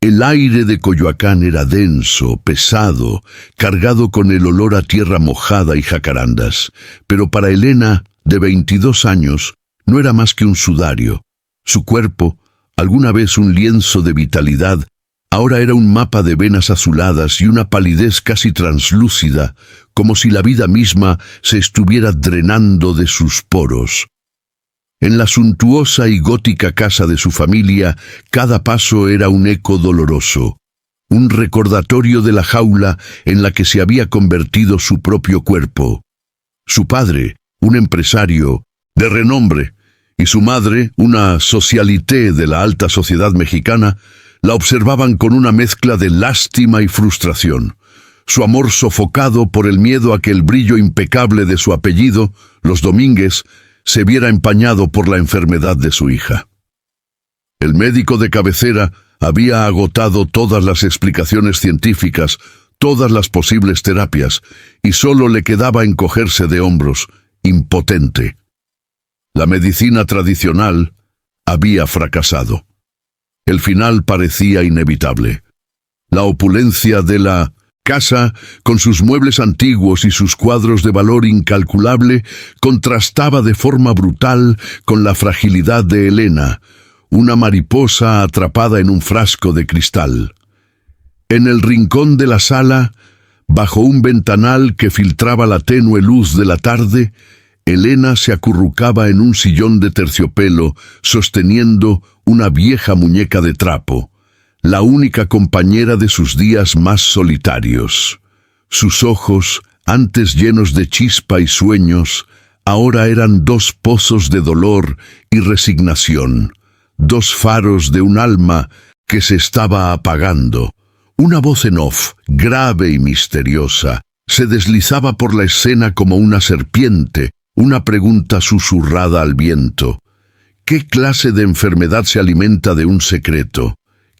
El aire de Coyoacán era denso, pesado, cargado con el olor a tierra mojada y jacarandas. Pero para Elena, de 22 años, no era más que un sudario. Su cuerpo, alguna vez un lienzo de vitalidad, ahora era un mapa de venas azuladas y una palidez casi translúcida, como si la vida misma se estuviera drenando de sus poros. En la suntuosa y gótica casa de su familia, cada paso era un eco doloroso, un recordatorio de la jaula en la que se había convertido su propio cuerpo. Su padre, un empresario de renombre, y su madre, una socialité de la alta sociedad mexicana, la observaban con una mezcla de lástima y frustración. Su amor sofocado por el miedo a que el brillo impecable de su apellido, los Domínguez, se viera empañado por la enfermedad de su hija. El médico de cabecera había agotado todas las explicaciones científicas, todas las posibles terapias, y solo le quedaba encogerse de hombros, impotente. La medicina tradicional había fracasado. El final parecía inevitable. La opulencia de la casa, con sus muebles antiguos y sus cuadros de valor incalculable, contrastaba de forma brutal con la fragilidad de Elena, una mariposa atrapada en un frasco de cristal. En el rincón de la sala, bajo un ventanal que filtraba la tenue luz de la tarde, Elena se acurrucaba en un sillón de terciopelo, sosteniendo una vieja muñeca de trapo, la única compañera de sus días más solitarios. Sus ojos, antes llenos de chispa y sueños, ahora eran dos pozos de dolor y resignación, dos faros de un alma que se estaba apagando. Una voz en off, grave y misteriosa, se deslizaba por la escena como una serpiente, una pregunta susurrada al viento. ¿Qué clase de enfermedad se alimenta de un secreto?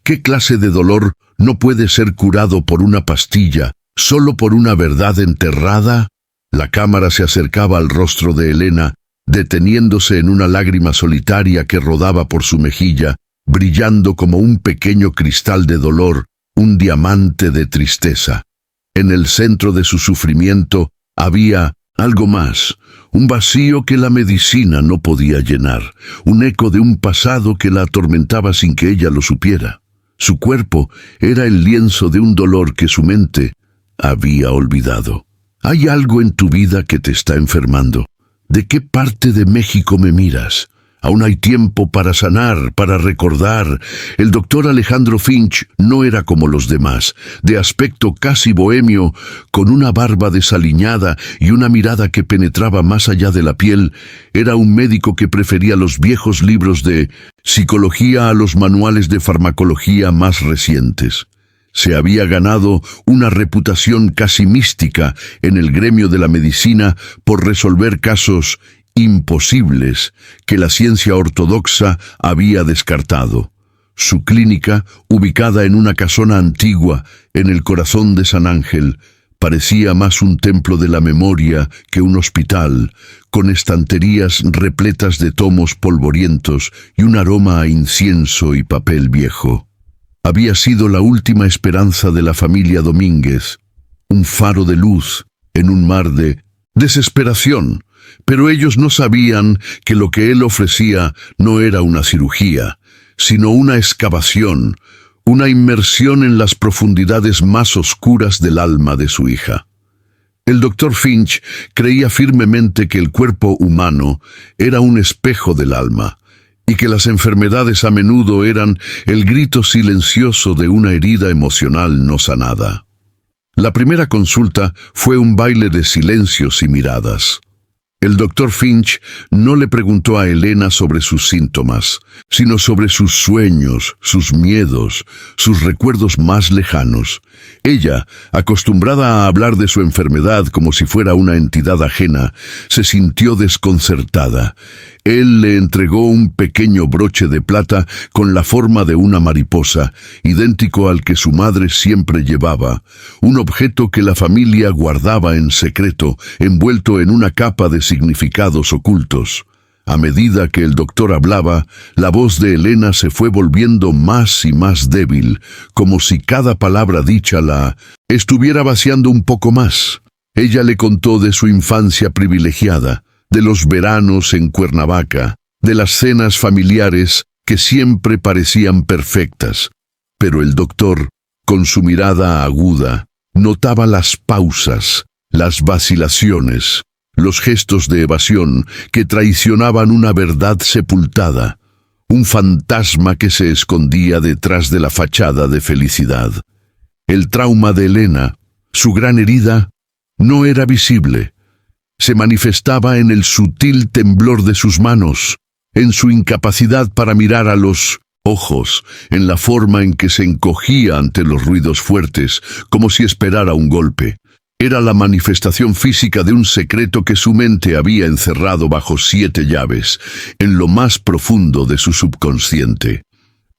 ¿Qué clase de dolor no puede ser curado por una pastilla, solo por una verdad enterrada? La cámara se acercaba al rostro de Elena, deteniéndose en una lágrima solitaria que rodaba por su mejilla, brillando como un pequeño cristal de dolor, un diamante de tristeza. En el centro de su sufrimiento había algo más, un vacío que la medicina no podía llenar, un eco de un pasado que la atormentaba sin que ella lo supiera. Su cuerpo era el lienzo de un dolor que su mente había olvidado. ¿Hay algo en tu vida que te está enfermando? ¿De qué parte de México me miras? Aún hay tiempo para sanar, para recordar. El doctor Alejandro Finch no era como los demás, de aspecto casi bohemio, con una barba desaliñada y una mirada que penetraba más allá de la piel. Era un médico que prefería los viejos libros de psicología a los manuales de farmacología más recientes. Se había ganado una reputación casi mística en el gremio de la medicina por resolver casos imposibles que la ciencia ortodoxa había descartado. Su clínica, ubicada en una casona antigua en el corazón de San Ángel, parecía más un templo de la memoria que un hospital, con estanterías repletas de tomos polvorientos y un aroma a incienso y papel viejo. Había sido la última esperanza de la familia Domínguez, un faro de luz en un mar de desesperación, pero ellos no sabían que lo que él ofrecía no era una cirugía, sino una excavación, una inmersión en las profundidades más oscuras del alma de su hija. El doctor Finch creía firmemente que el cuerpo humano era un espejo del alma, y que las enfermedades a menudo eran el grito silencioso de una herida emocional no sanada. La primera consulta fue un baile de silencios y miradas. El doctor Finch no le preguntó a Elena sobre sus síntomas, sino sobre sus sueños, sus miedos, sus recuerdos más lejanos. Ella, acostumbrada a hablar de su enfermedad como si fuera una entidad ajena, se sintió desconcertada. Él le entregó un pequeño broche de plata con la forma de una mariposa, idéntico al que su madre siempre llevaba, un objeto que la familia guardaba en secreto, envuelto en una capa de significados ocultos. A medida que el doctor hablaba, la voz de Elena se fue volviendo más y más débil, como si cada palabra dicha la estuviera vaciando un poco más. Ella le contó de su infancia privilegiada, de los veranos en Cuernavaca, de las cenas familiares que siempre parecían perfectas. Pero el doctor, con su mirada aguda, notaba las pausas, las vacilaciones, los gestos de evasión que traicionaban una verdad sepultada, un fantasma que se escondía detrás de la fachada de felicidad. El trauma de Elena, su gran herida, no era visible. Se manifestaba en el sutil temblor de sus manos, en su incapacidad para mirar a los ojos, en la forma en que se encogía ante los ruidos fuertes, como si esperara un golpe. Era la manifestación física de un secreto que su mente había encerrado bajo 7 llaves, en lo más profundo de su subconsciente.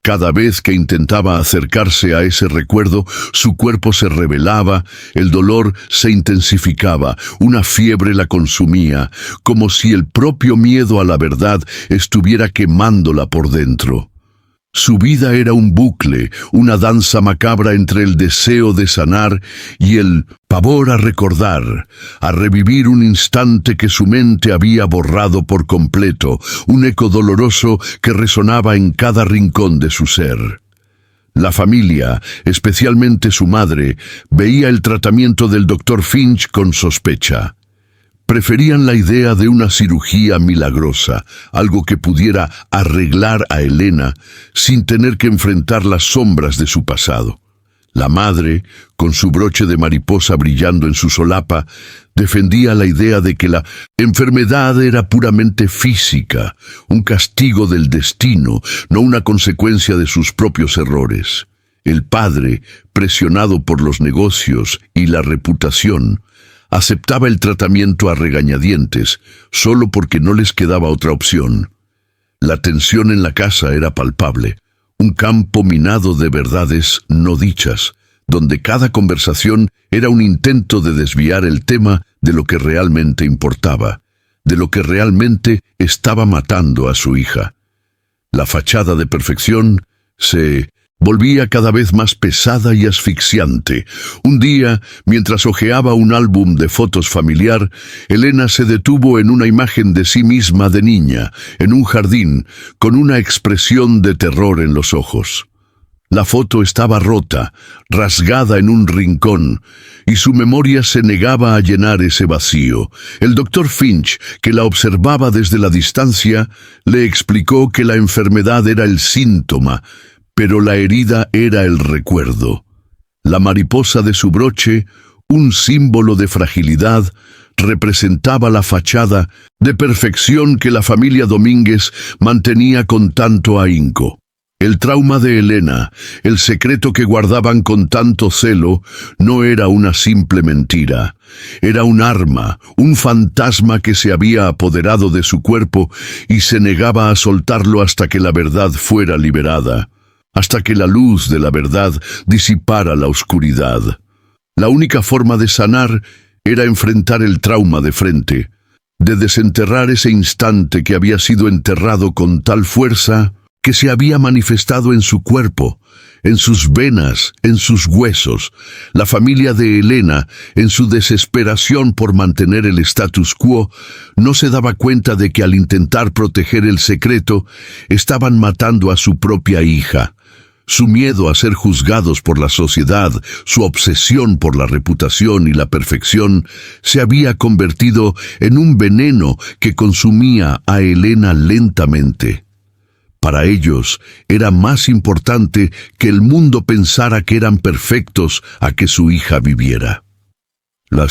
Cada vez que intentaba acercarse a ese recuerdo, su cuerpo se rebelaba, el dolor se intensificaba, una fiebre la consumía, como si el propio miedo a la verdad estuviera quemándola por dentro. Su vida era un bucle, una danza macabra entre el deseo de sanar y el pavor a recordar, a revivir un instante que su mente había borrado por completo, un eco doloroso que resonaba en cada rincón de su ser. La familia, especialmente su madre, veía el tratamiento del Dr. Finch con sospecha. Preferían la idea de una cirugía milagrosa, algo que pudiera arreglar a Elena sin tener que enfrentar las sombras de su pasado. La madre, con su broche de mariposa brillando en su solapa, defendía la idea de que la enfermedad era puramente física, un castigo del destino, no una consecuencia de sus propios errores. El padre, presionado por los negocios y la reputación, aceptaba el tratamiento a regañadientes, solo porque no les quedaba otra opción. La tensión en la casa era palpable, un campo minado de verdades no dichas, donde cada conversación era un intento de desviar el tema de lo que realmente importaba, de lo que realmente estaba matando a su hija. La fachada de perfección se volvía cada vez más pesada y asfixiante. Un día, mientras hojeaba un álbum de fotos familiar, Elena se detuvo en una imagen de sí misma de niña, en un jardín, con una expresión de terror en los ojos. La foto estaba rota, rasgada en un rincón, y su memoria se negaba a llenar ese vacío. El Dr. Finch, que la observaba desde la distancia, le explicó que la enfermedad era el síntoma, pero la herida era el recuerdo. La mariposa de su broche, un símbolo de fragilidad, representaba la fachada de perfección que la familia Domínguez mantenía con tanto ahínco. El trauma de Elena, el secreto que guardaban con tanto celo, no era una simple mentira. Era un arma, un fantasma que se había apoderado de su cuerpo y se negaba a soltarlo hasta que la verdad fuera liberada, hasta que la luz de la verdad disipara la oscuridad. La única forma de sanar era enfrentar el trauma de frente, de desenterrar ese instante que había sido enterrado con tal fuerza que se había manifestado en su cuerpo, en sus venas, en sus huesos. La familia de Elena, en su desesperación por mantener el status quo, no se daba cuenta de que al intentar proteger el secreto, estaban matando a su propia hija. Su miedo a ser juzgados por la sociedad, su obsesión por la reputación y la perfección, se había convertido en un veneno que consumía a Elena lentamente. Para ellos era más importante que el mundo pensara que eran perfectos a que su hija viviera. La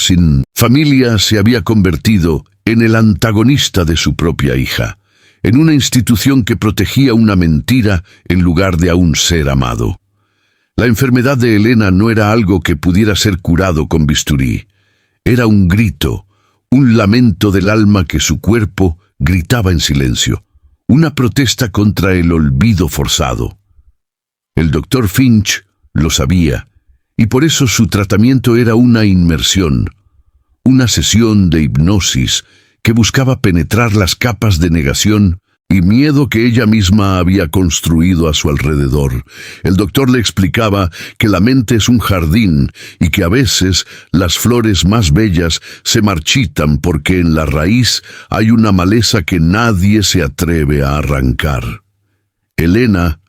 familia se había convertido en el antagonista de su propia hija, en una institución que protegía una mentira en lugar de a un ser amado. La enfermedad de Elena no era algo que pudiera ser curado con bisturí. Era un grito, un lamento del alma que su cuerpo gritaba en silencio, una protesta contra el olvido forzado. El Dr. Finch lo sabía, y por eso su tratamiento era una inmersión, una sesión de hipnosis que buscaba penetrar las capas de negación y miedo que ella misma había construido a su alrededor. El doctor le explicaba que la mente es un jardín y que a veces las flores más bellas se marchitan porque en la raíz hay una maleza que nadie se atreve a arrancar. Elena,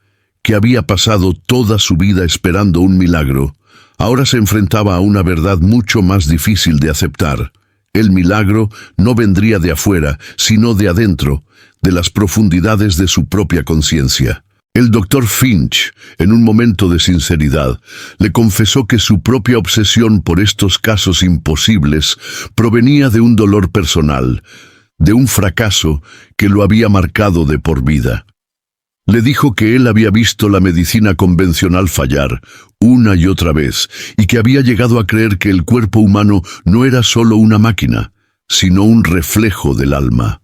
que había pasado toda su vida esperando un milagro, ahora se enfrentaba a una verdad mucho más difícil de aceptar. El milagro no vendría de afuera, sino de adentro, de las profundidades de su propia conciencia. El doctor Finch, en un momento de sinceridad, le confesó que su propia obsesión por estos casos imposibles provenía de un dolor personal, de un fracaso que lo había marcado de por vida. Le dijo que él había visto la medicina convencional fallar una y otra vez y que había llegado a creer que el cuerpo humano no era solo una máquina, sino un reflejo del alma.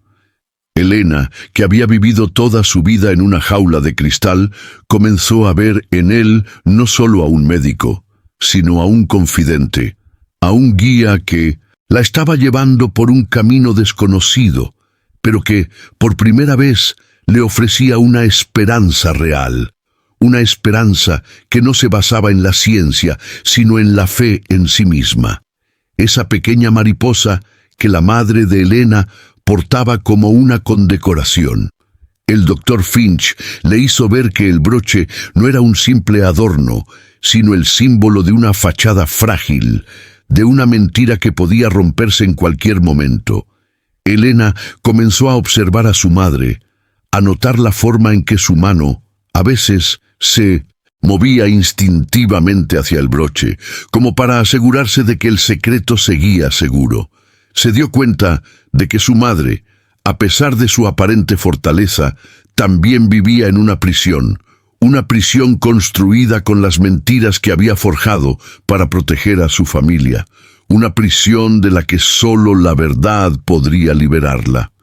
Elena, que había vivido toda su vida en una jaula de cristal, comenzó a ver en él no solo a un médico, sino a un confidente, a un guía que la estaba llevando por un camino desconocido, pero que, por primera vez, le ofrecía una esperanza real, una esperanza que no se basaba en la ciencia, sino en la fe en sí misma. Esa pequeña mariposa que la madre de Elena portaba como una condecoración. El doctor Finch le hizo ver que el broche no era un simple adorno, sino el símbolo de una fachada frágil, de una mentira que podía romperse en cualquier momento. Elena comenzó a observar a su madre, a notar la forma en que su mano, a veces, se movía instintivamente hacia el broche, como para asegurarse de que el secreto seguía seguro. Se dio cuenta de que su madre, a pesar de su aparente fortaleza, también vivía en una prisión construida con las mentiras que había forjado para proteger a su familia, una prisión de la que solo la verdad podría liberarla.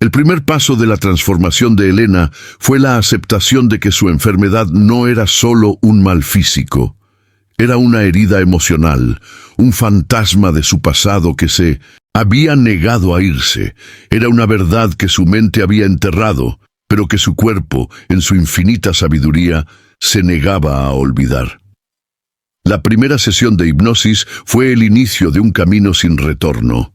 El primer paso de la transformación de Elena fue la aceptación de que su enfermedad no era solo un mal físico. Era una herida emocional, un fantasma de su pasado que se había negado a irse. Era una verdad que su mente había enterrado, pero que su cuerpo, en su infinita sabiduría, se negaba a olvidar. La primera sesión de hipnosis fue el inicio de un camino sin retorno.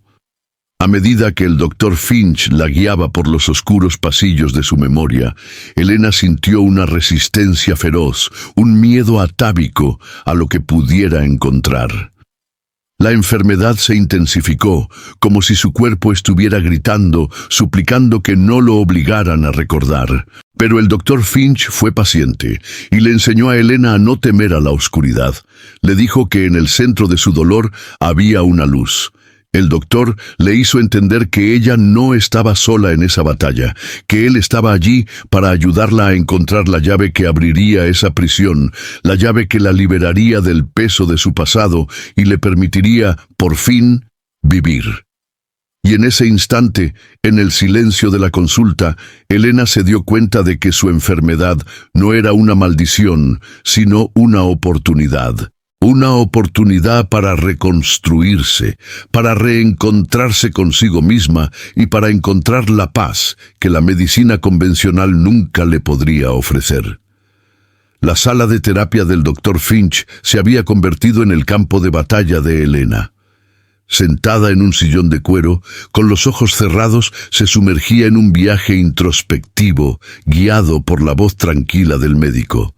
A medida que el doctor Finch la guiaba por los oscuros pasillos de su memoria, Elena sintió una resistencia feroz, un miedo atávico a lo que pudiera encontrar. La enfermedad se intensificó, como si su cuerpo estuviera gritando, suplicando que no lo obligaran a recordar. Pero el doctor Finch fue paciente y le enseñó a Elena a no temer a la oscuridad. Le dijo que en el centro de su dolor había una luz. El doctor le hizo entender que ella no estaba sola en esa batalla, que él estaba allí para ayudarla a encontrar la llave que abriría esa prisión, la llave que la liberaría del peso de su pasado y le permitiría, por fin, vivir. Y en ese instante, en el silencio de la consulta, Elena se dio cuenta de que su enfermedad no era una maldición, sino una oportunidad. Una oportunidad para reconstruirse, para reencontrarse consigo misma y para encontrar la paz que la medicina convencional nunca le podría ofrecer. La sala de terapia del doctor Finch se había convertido en el campo de batalla de Elena. Sentada en un sillón de cuero, con los ojos cerrados, se sumergía en un viaje introspectivo, guiado por la voz tranquila del médico.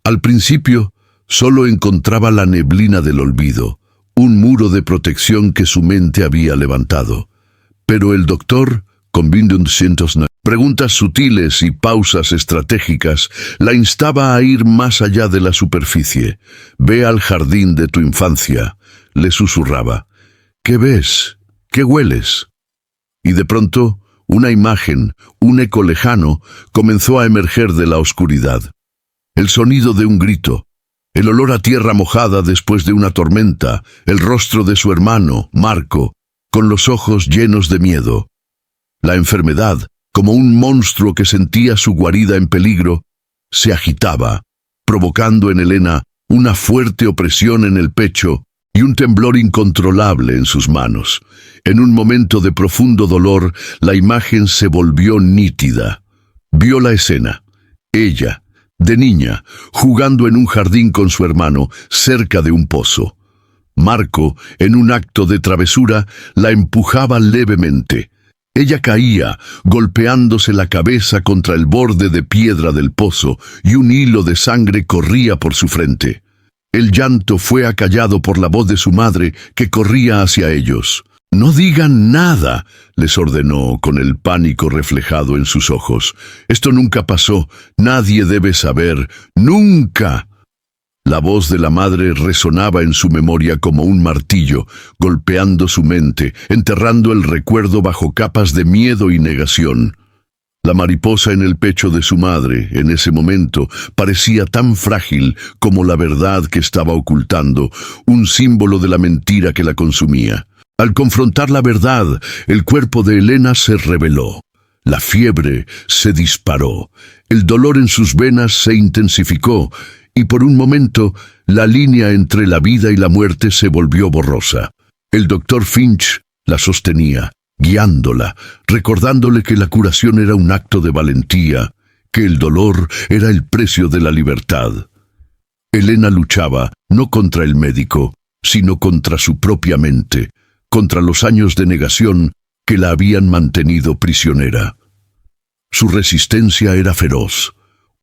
Al principio, solo encontraba la neblina del olvido, un muro de protección que su mente había levantado. Pero el doctor, con preguntas sutiles y pausas estratégicas, la instaba a ir más allá de la superficie. «Ve al jardín de tu infancia», le susurraba. «¿Qué ves? ¿Qué hueles?» Y de pronto, una imagen, un eco lejano, comenzó a emerger de la oscuridad. El sonido de un grito. El olor a tierra mojada después de una tormenta, el rostro de su hermano, Marco, con los ojos llenos de miedo. La enfermedad, como un monstruo que sentía su guarida en peligro, se agitaba, provocando en Elena una fuerte opresión en el pecho y un temblor incontrolable en sus manos. En un momento de profundo dolor, la imagen se volvió nítida. Vio la escena. Ella, de niña, jugando en un jardín con su hermano, cerca de un pozo. Marco, en un acto de travesura, la empujaba levemente. Ella caía, golpeándose la cabeza contra el borde de piedra del pozo, y un hilo de sangre corría por su frente. El llanto fue acallado por la voz de su madre, que corría hacia ellos. «No digan nada», les ordenó con el pánico reflejado en sus ojos. «Esto nunca pasó. Nadie debe saber. ¡Nunca!». La voz de la madre resonaba en su memoria como un martillo, golpeando su mente, enterrando el recuerdo bajo capas de miedo y negación. La mariposa en el pecho de su madre, en ese momento, parecía tan frágil como la verdad que estaba ocultando, un símbolo de la mentira que la consumía. Al confrontar la verdad, el cuerpo de Elena se rebeló. La fiebre se disparó, el dolor en sus venas se intensificó, y por un momento la línea entre la vida y la muerte se volvió borrosa. El doctor Finch la sostenía, guiándola, recordándole que la curación era un acto de valentía, que el dolor era el precio de la libertad. Elena luchaba no contra el médico, sino contra su propia mente, contra los años de negación que la habían mantenido prisionera. Su resistencia era feroz,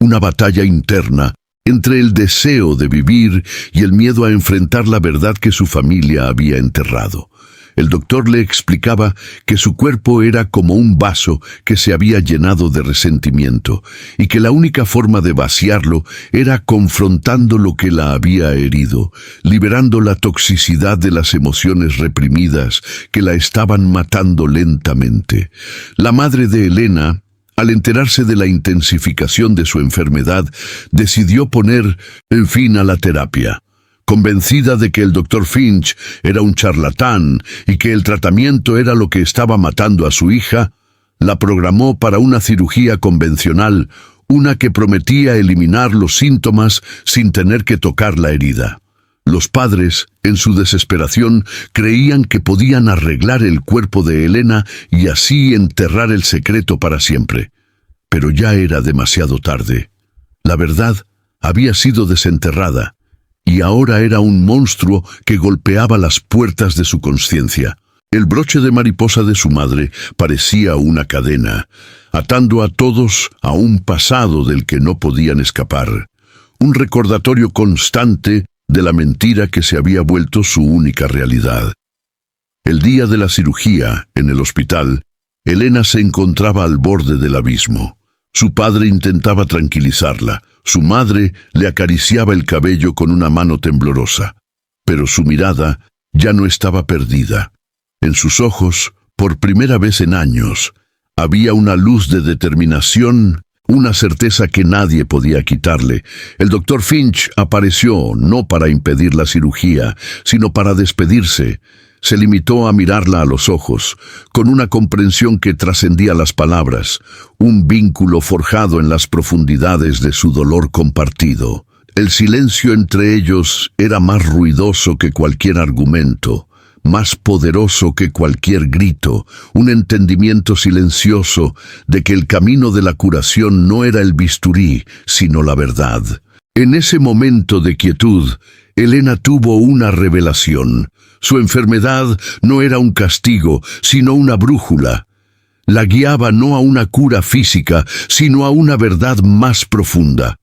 una batalla interna entre el deseo de vivir y el miedo a enfrentar la verdad que su familia había enterrado. El doctor le explicaba que su cuerpo era como un vaso que se había llenado de resentimiento y que la única forma de vaciarlo era confrontando lo que la había herido, liberando la toxicidad de las emociones reprimidas que la estaban matando lentamente. La madre de Elena, al enterarse de la intensificación de su enfermedad, decidió poner en fin a la terapia. Convencida de que el doctor Finch era un charlatán y que el tratamiento era lo que estaba matando a su hija, la programó para una cirugía convencional, una que prometía eliminar los síntomas sin tener que tocar la herida. Los padres, en su desesperación, creían que podían arreglar el cuerpo de Elena y así enterrar el secreto para siempre. Pero ya era demasiado tarde. La verdad había sido desenterrada, y ahora era un monstruo que golpeaba las puertas de su conciencia. El broche de mariposa de su madre parecía una cadena, atando a todos a un pasado del que no podían escapar. Un recordatorio constante de la mentira que se había vuelto su única realidad. El día de la cirugía, en el hospital, Elena se encontraba al borde del abismo. Su padre intentaba tranquilizarla, su madre le acariciaba el cabello con una mano temblorosa, pero su mirada ya no estaba perdida. En sus ojos, por primera vez en años, había una luz de determinación, una certeza que nadie podía quitarle. El doctor Finch apareció no para impedir la cirugía, sino para despedirse. Se limitó a mirarla a los ojos, con una comprensión que trascendía las palabras, un vínculo forjado en las profundidades de su dolor compartido. El silencio entre ellos era más ruidoso que cualquier argumento, más poderoso que cualquier grito, un entendimiento silencioso de que el camino de la curación no era el bisturí, sino la verdad. En ese momento de quietud, Elena tuvo una revelación. Su enfermedad no era un castigo, sino una brújula. La guiaba no a una cura física, sino a una verdad más profunda.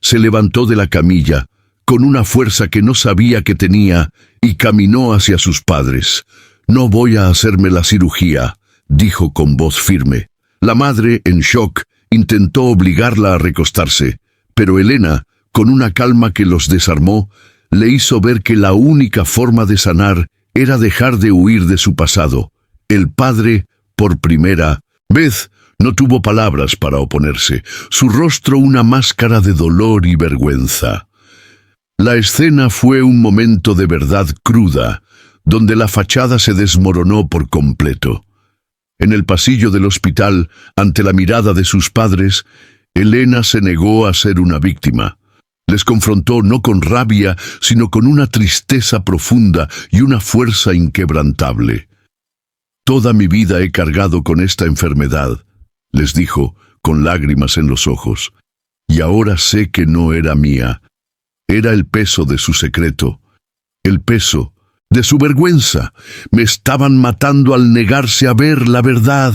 Se levantó de la camilla, con una fuerza que no sabía que tenía, y caminó hacia sus padres. «No voy a hacerme la cirugía», dijo con voz firme. La madre, en shock, intentó obligarla a recostarse, pero Elena, con una calma que los desarmó, le hizo ver que la única forma de sanar era dejar de huir de su pasado. El padre, por primera vez, no tuvo palabras para oponerse, su rostro una máscara de dolor y vergüenza. La escena fue un momento de verdad cruda, donde la fachada se desmoronó por completo. En el pasillo del hospital, ante la mirada de sus padres, Elena se negó a ser una víctima. Les confrontó no con rabia, sino con una tristeza profunda y una fuerza inquebrantable. «Toda mi vida he cargado con esta enfermedad», les dijo, con lágrimas en los ojos, «y ahora sé que no era mía. Era el peso de su secreto, el peso de su vergüenza. Me estaban matando al negarse a ver la verdad».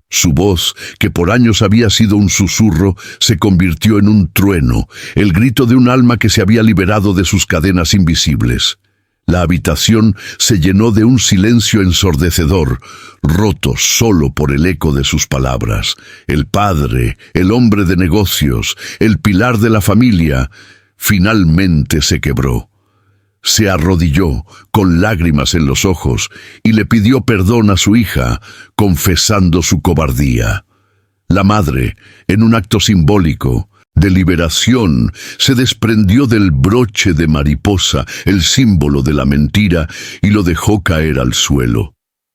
Su voz, que por años había sido un susurro, se convirtió en un trueno, el grito de un alma que se había liberado de sus cadenas invisibles. La habitación se llenó de un silencio ensordecedor, roto solo por el eco de sus palabras. El padre, el hombre de negocios, el pilar de la familia, finalmente se quebró. Se arrodilló, con lágrimas en los ojos, y le pidió perdón a su hija, confesando su cobardía. La madre, en un acto simbólico de liberación, se desprendió del broche de mariposa, el símbolo de la mentira, y lo dejó caer al suelo.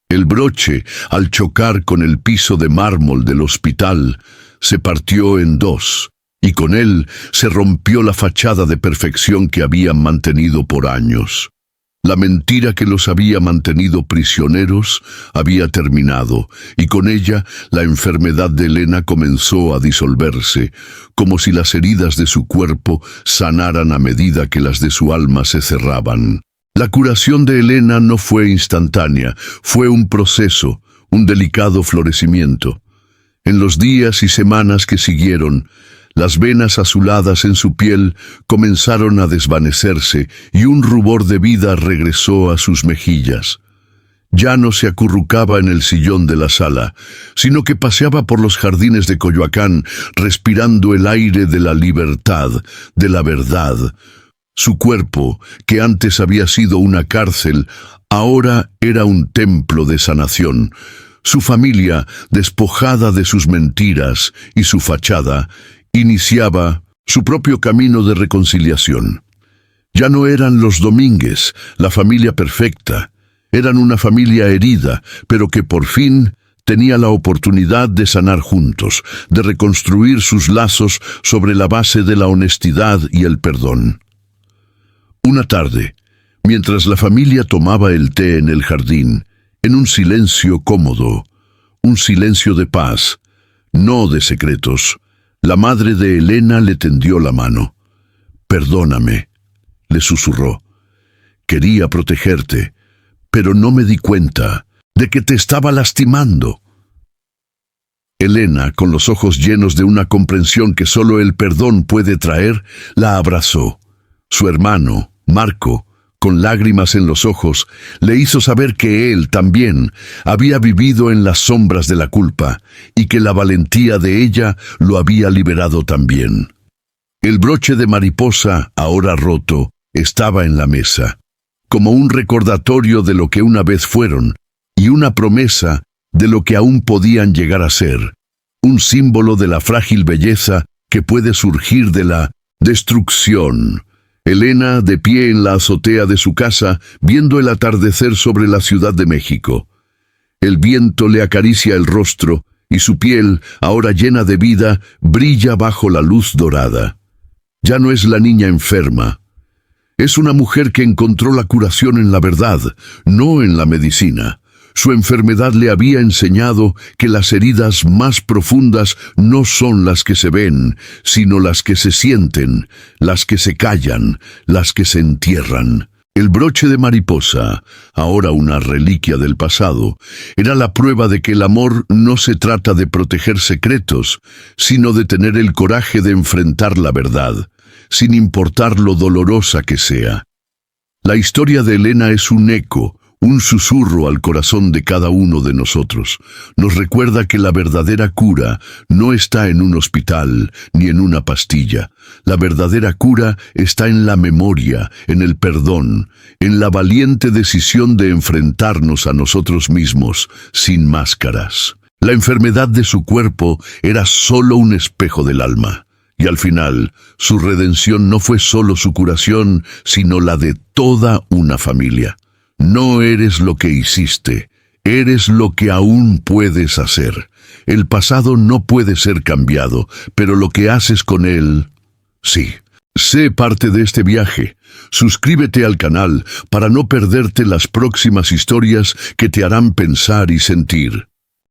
El broche, al chocar con el piso de mármol del hospital, se partió en dos, y con él se rompió la fachada de perfección que habían mantenido por años. La mentira que los había mantenido prisioneros había terminado, y con ella la enfermedad de Elena comenzó a disolverse, como si las heridas de su cuerpo sanaran a medida que las de su alma se cerraban. La curación de Elena no fue instantánea, fue un proceso, un delicado florecimiento. En los días y semanas que siguieron, las venas azuladas en su piel comenzaron a desvanecerse y un rubor de vida regresó a sus mejillas. Ya no se acurrucaba en el sillón de la sala, sino que paseaba por los jardines de Coyoacán, respirando el aire de la libertad, de la verdad. Su cuerpo, que antes había sido una cárcel, ahora era un templo de sanación. Su familia, despojada de sus mentiras y su fachada, iniciaba su propio camino de reconciliación. Ya no eran los Domínguez, la familia perfecta. Eran una familia herida, pero que por fin tenía la oportunidad de sanar juntos, de reconstruir sus lazos sobre la base de la honestidad y el perdón. Una tarde, mientras la familia tomaba el té en el jardín, en un silencio cómodo, un silencio de paz, no de secretos, la madre de Elena le tendió la mano. «Perdóname», le susurró. «Quería protegerte, pero no me di cuenta de que te estaba lastimando». Elena, con los ojos llenos de una comprensión que solo el perdón puede traer, la abrazó. Su hermano, Marco, con lágrimas en los ojos, le hizo saber que él también había vivido en las sombras de la culpa y que la valentía de ella lo había liberado también. El broche de mariposa, ahora roto, estaba en la mesa, como un recordatorio de lo que una vez fueron y una promesa de lo que aún podían llegar a ser, un símbolo de la frágil belleza que puede surgir de la destrucción. Elena, de pie en la azotea de su casa, viendo el atardecer sobre la Ciudad de México. El viento le acaricia el rostro y su piel, ahora llena de vida, brilla bajo la luz dorada. Ya no es la niña enferma. Es una mujer que encontró la curación en la verdad, no en la medicina. Su enfermedad le había enseñado que las heridas más profundas no son las que se ven, sino las que se sienten, las que se callan, las que se entierran. El broche de mariposa, ahora una reliquia del pasado, era la prueba de que el amor no se trata de proteger secretos, sino de tener el coraje de enfrentar la verdad, sin importar lo dolorosa que sea. La historia de Elena es un eco, un susurro al corazón de cada uno de nosotros. Nos recuerda que la verdadera cura no está en un hospital ni en una pastilla. La verdadera cura está en la memoria, en el perdón, en la valiente decisión de enfrentarnos a nosotros mismos, sin máscaras. La enfermedad de su cuerpo era solo un espejo del alma. Y al final, su redención no fue solo su curación, sino la de toda una familia. No eres lo que hiciste, eres lo que aún puedes hacer. El pasado no puede ser cambiado, pero lo que haces con él, sí. Sé parte de este viaje. Suscríbete al canal para no perderte las próximas historias que te harán pensar y sentir.